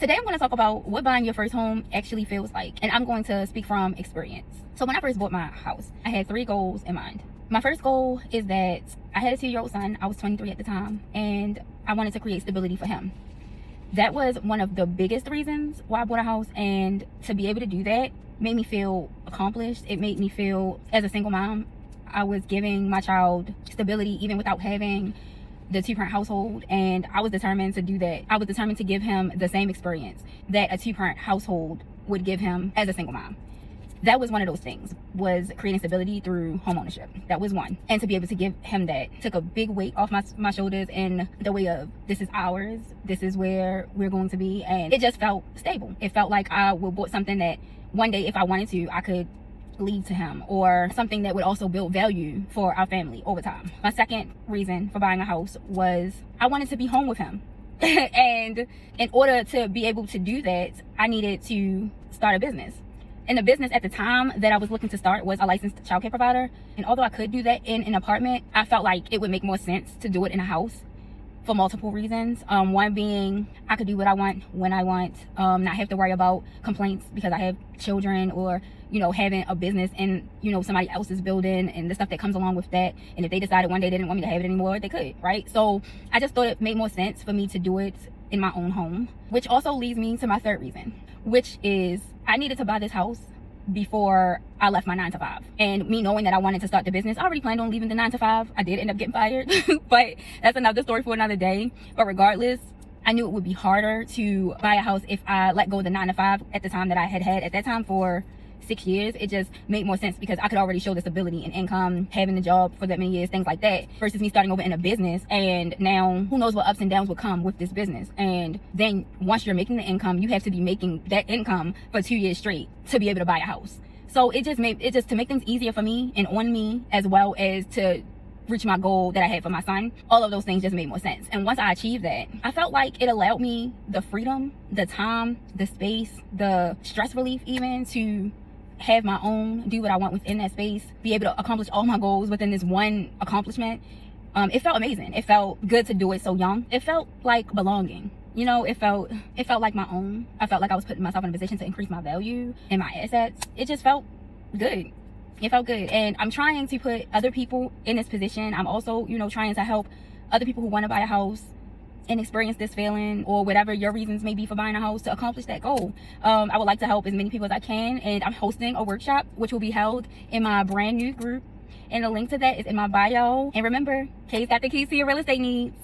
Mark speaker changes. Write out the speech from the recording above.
Speaker 1: Today I'm going to talk about what buying your first home actually feels like, and I'm going to speak from experience. So when I first bought my house, I had 3 goals in mind. My first goal is that I had a 2-year-old son. I was 23 at the time, and I wanted to create stability for him. That was one of the biggest reasons why I bought a house, and to be able to do that made me feel accomplished. It made me feel, as a single mom, I was giving my child stability even without having the 2-parent household, and I was determined to do that. I was determined to give him the same experience that a 2-parent household would give him as a single mom. That was one of those things, was creating stability through homeownership. That was one. And to be able to give him that took a big weight off my shoulders in the way of, this is ours, this is where we're going to be, and it just felt stable. It felt like I would bought something that one day, if I wanted to, I could leave to him, or something that would also build value for our family over time. My second reason for buying a house was I wanted to be home with him. And in order to be able to do that, I needed to start a business. And the business at the time that I was looking to start was a licensed childcare provider. And although I could do that in an apartment, I felt like it would make more sense to do it in a house for multiple reasons. One being, I could do what I want when I want, not have to worry about complaints because I have children, or having a business in somebody else's building and the stuff that comes along with that. And if they decided one day they didn't want me to have it anymore, they could, right? So I just thought it made more sense for me to do it in my own home, which also leads me to my third reason, which is I needed to buy this house before I left my 9-to-5. And me knowing that I wanted to start the business, I already planned on leaving the 9-to-5. I did end up getting fired, but that's another story for another day. But regardless, I knew it would be harder to buy a house if I let go of the 9-to-5 at the time that I had at that time for 6 years. It just made more sense because I could already show the stability and income, having the job for that many years, things like that, versus me starting over in a business. And now who knows what ups and downs would come with this business. And then once you're making the income, you have to be making that income for 2 years straight to be able to buy a house. So it just to make things easier for me and on me, as well as to reach my goal that I had for my son. All of those things just made more sense. And once I achieved that, I felt like it allowed me the freedom, the time, the space, the stress relief even to have my own, do what I want within that space, be able to accomplish all my goals within this one accomplishment. It felt amazing. It felt good to do it so young. It felt like belonging. It felt like my own. I felt like I was putting myself in a position to increase my value and my assets. It just felt good. It felt good. And I'm trying to put other people in this position. I'm also, trying to help other people who want to buy a house and experience this feeling, or whatever your reasons may be for buying a house, to accomplish that goal. I would like to help as many people as I can, and I'm hosting a workshop which will be held in my brand new group, and the link to that is in my bio. And remember, Kay's got the keys to your real estate needs.